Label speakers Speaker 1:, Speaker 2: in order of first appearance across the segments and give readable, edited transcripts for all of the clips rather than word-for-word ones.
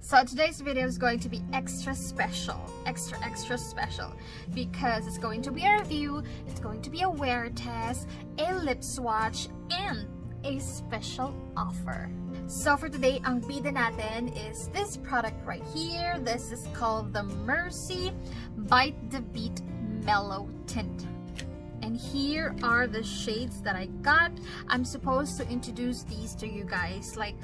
Speaker 1: So today's video is going to be extra special, extra special, because it's going to be a review, it's going to be a wear test, a lip swatch, and a special offer. So for today, ang bida natin is this product right here. This is called the Merzy Bite the Beat Mellow Tint. And here are the shades that I got. I'm supposed to introduce these to you guys like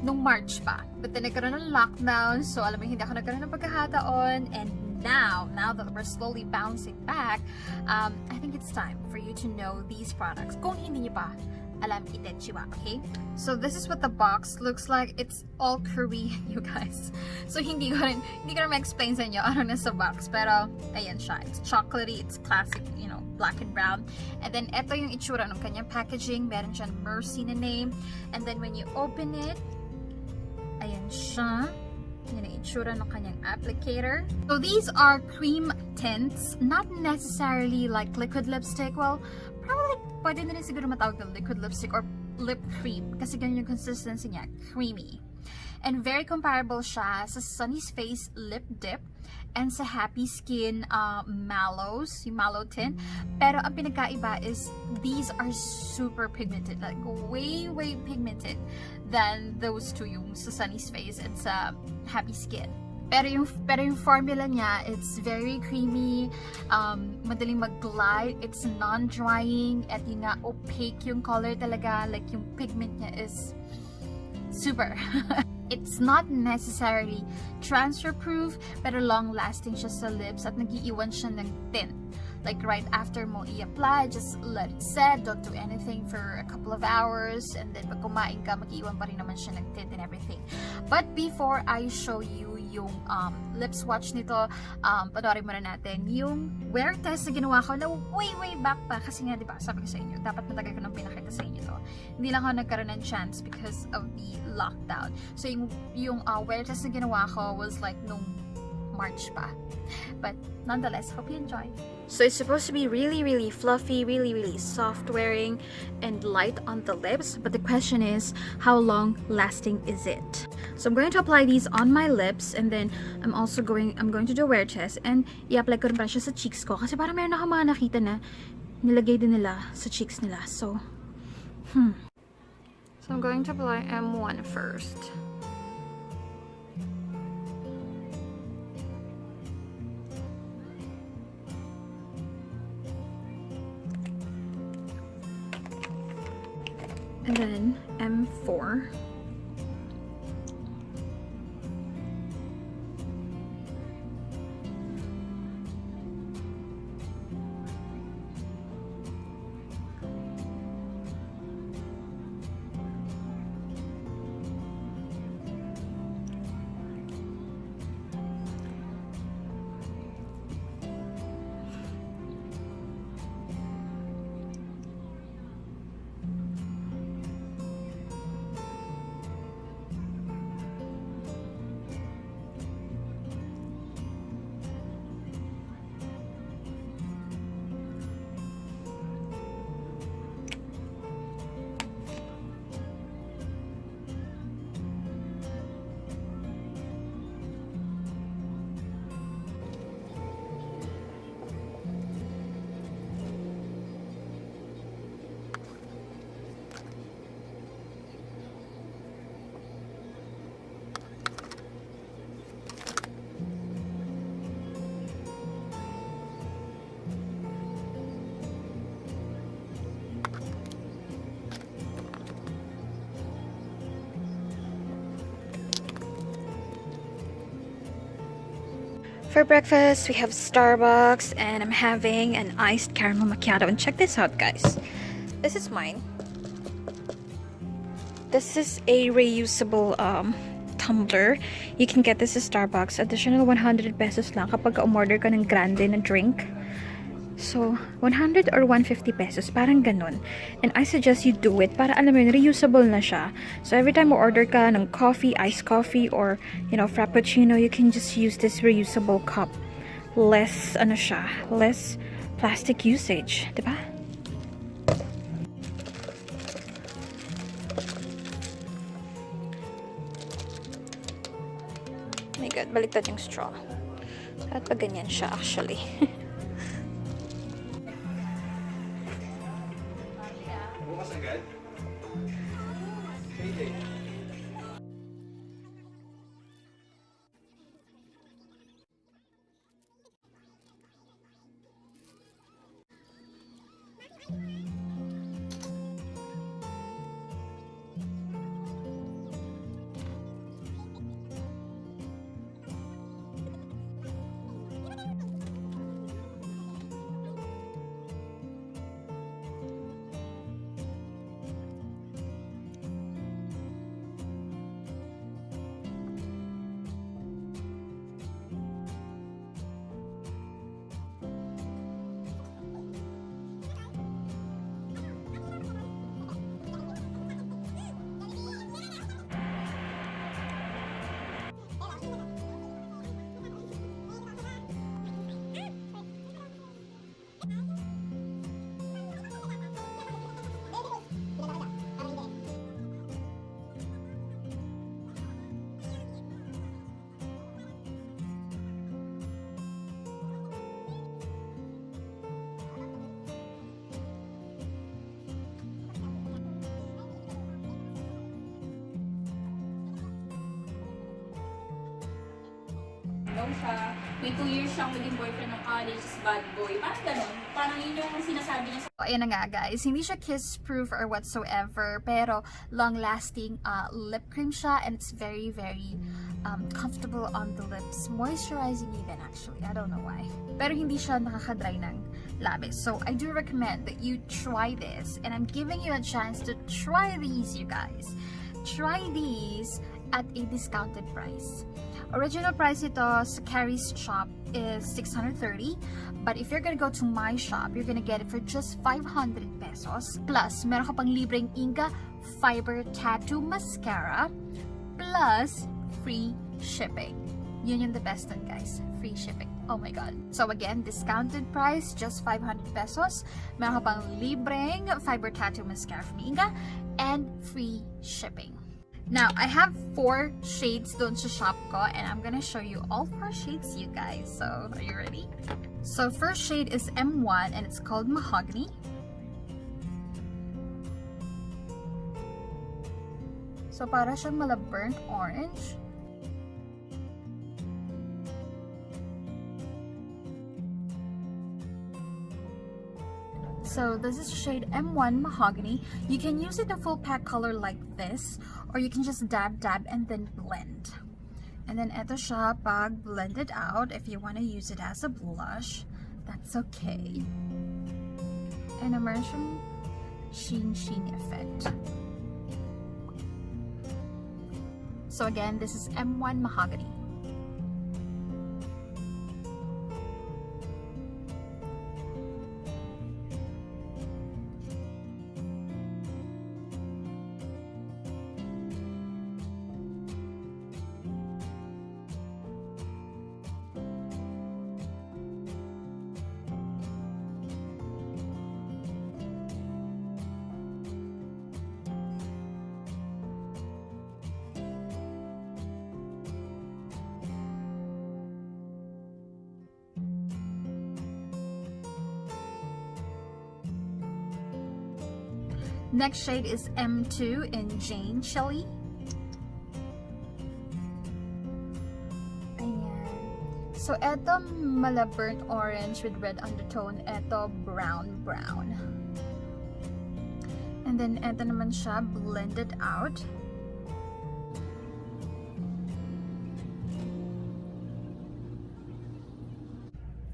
Speaker 1: nung March pa. But then nagkaroon ng lockdown, so alam mo, hindi ako nagkaroon ng pagkakataon. And now that we're slowly bouncing back, I think it's time for you to know these products. Kung hindi niyo pa alam, itechiwa, okay? So this is what the box looks like. It's all Korean, you guys. So hindi ko rin ma-explain sa inyo ano nasa box. Pero, ayan siya. It's chocolatey, it's classic, you know, black and brown. And then, eto yung itsura ng kanyang packaging. Meron siyang Merzy na name. And then, when you open it, ayan siya. Yan ang itsura ng kanyang applicator. So these are cream tints, not necessarily like liquid lipstick. Well, probably pwede na rin siguro matawag na liquid lipstick or lip cream kasi ganyan yung consistency niya, creamy. And very comparable siya sa Sunny's Face Lip Dip and sa Happy Skin Mallows, yung Mellow Tint. Pero ang pinagkaiba is these are super pigmented, like way pigmented than those two, yung sa Sunny's Face and sa Happy Skin. Pero yung formula niya, it's very creamy, madaling mag-glide, it's non-drying, at yung nga opaque yung color talaga, like yung pigment niya is super. It's not necessarily transfer proof, pero long-lasting siya sa lips at nag-iiwan siya ng tint. Like right after mo i-apply, just let it set, don't do anything for a couple of hours, and then pag kumain ka, mag-iiwan pa rin naman siya ng tint and everything. But before I show you yung lip swatch nito, panoorin muna natin yung wear test na ginawa ko na way back pa, kasi nga diba, sabi ko sa inyo, dapat matagal ko nang pinakita sa inyo to. Hindi lang ako nagkaroon ng chance because of the lockdown. So yung wear test na ginawa ko was like nung March pa. But nonetheless, hope you enjoy. So it's supposed to be really fluffy, really soft wearing and light on the lips, but the question is, how long lasting is it? So I'm going to apply these on my lips, and then I'm going to do a wear test, and i-apply ko rin pa siya sa cheeks ko kasi parang meron ako mga nakita na nilagay din nila sa cheeks nila. So I'm going to apply M1 first. And then M4. For breakfast, we have Starbucks, and I'm having an iced caramel macchiato. And check this out, guys. This is mine. This is a reusable tumbler. You can get this at Starbucks. Additional 100 pesos lang kapag umorder ka ng grande na drink. So, 100 or 150 pesos, parang ganun. And I suggest you do it para alam mo yun, reusable na siya. So, every time mo order ka ng coffee, iced coffee, or, you know, frappuccino, you can just use this reusable cup. Less, ano siya, less plastic usage, diba? Oh my god, baliktad yung straw. At pag ganyan siya actually.
Speaker 2: Siya. May 2 years siyang naging boyfriend ng college, is bad boy. Parang ganun. Parang yun yung sinasabi niya sa...
Speaker 1: Ayan na nga guys, hindi siya kiss-proof or whatsoever, pero long-lasting lip cream siya, and it's very, very comfortable on the lips. Moisturizing even actually, I don't know why. Pero hindi siya nakaka-dry ng labis. So I do recommend that you try this, and I'm giving you a chance to try these, you guys. Try these at a discounted price. Original price ito sa Charis shop is 630, but if you're gonna go to my shop, you're gonna get it for just 500 pesos. Plus, meron ka pang libreng Inga Fiber Tattoo Mascara, plus free shipping. Yun yung the best one, guys. Free shipping. Oh my god. So again, discounted price, just 500 pesos. Meron ka pang libreng Fiber Tattoo Mascara from Inga, and free shipping. Now, I have 4 shades doon sa shop ko, and I'm gonna show you all 4 shades, you guys. So, are you ready? So, first shade is M1, and it's called Mahogany. So, para siyang burnt orange. So this is shade M1 Mahogany. You can use it a full pack color like this, or you can just dab and then blend. And then eto siya pag blended out. If you want to use it as a blush, that's okay. And meron siyang sheen effect. So again, this is M1 Mahogany. Next shade is M2 in Jane Shelley. Ayan. So, eto burnt orange with red undertone. Eto brown. And then, eto naman siya blended out.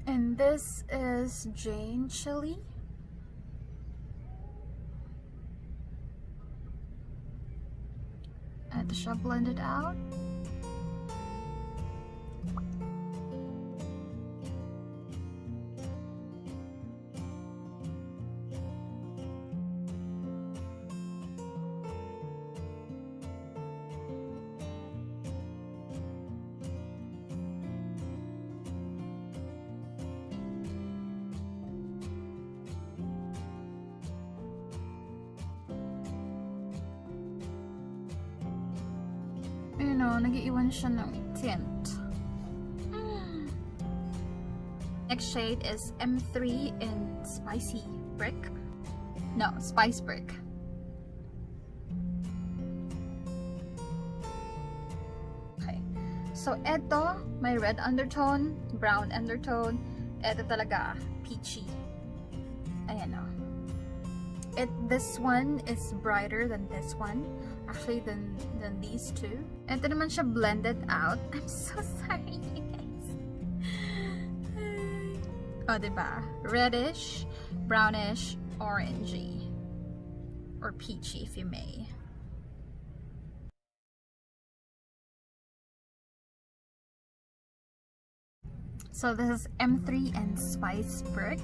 Speaker 1: And this is Jane Shelley. Ito siya blended out. ano, nag-iwan siya ng tint. Next shade is M3 in Spicy Brick. No, Spice Brick. Okay. So, eto, may red undertone, brown undertone. Eto talaga, peachy. Ayan o. This one is brighter than this one. Actually, than these two. Ito naman siya blended out. I'm so sorry, you guys. Oh, diba? Reddish, brownish, orangey. Or peachy, if you may. So this is M3 and Spice Brick.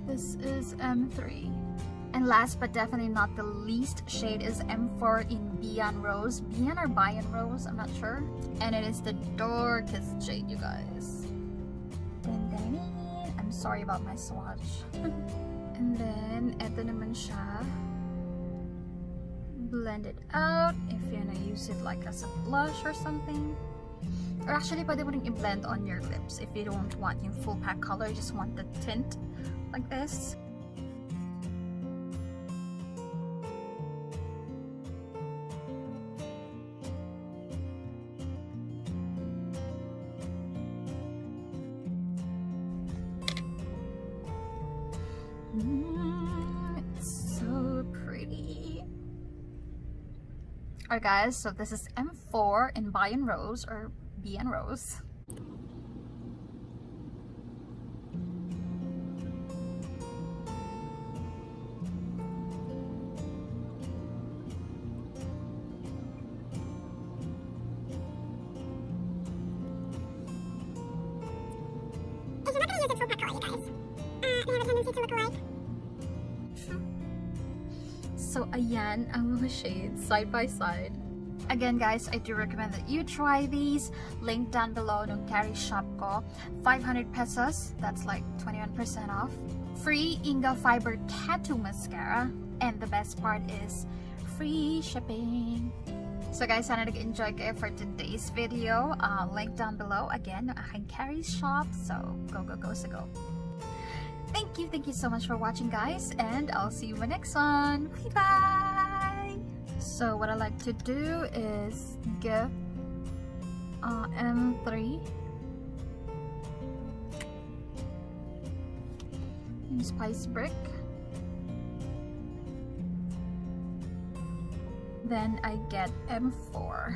Speaker 1: This is M3. And last but definitely not the least shade is M4 in Bian Rose. Bian or Bian Rose, I'm not sure. And it is the darkest shade, you guys. I'm sorry about my swatch. And then, eto naman siya. Blend it out if you wanna use it like as a blush or something. Or actually, pwede mo rin i-blend on your lips if you don't want yung full pack color, you just want the tint like this. It's so pretty. Alright guys, so this is M4 in Bian Rose or Bian Rose. So, ayan ang mga shades side by side. Again guys, I do recommend that you try these. Link down below ng Charis shop ko. 500 pesos, that's like 21% off. Free Inga Fiber Tattoo Mascara. And the best part is free shipping. So guys, sana nag-enjoy kayo for today's video. Link down below. Again, ng aking Charis shop. So, go, go, go, so go. Thank you so much for watching guys, and I'll see you in the next one. Bye bye. So what I like to do is give M3 in Spice Brick, then I get M4.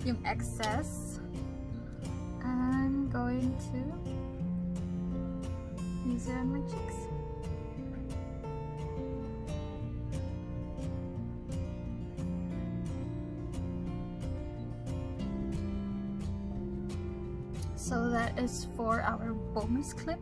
Speaker 1: Yung excess, I'm going to use it on my cheeks. So that is for our bonus clip.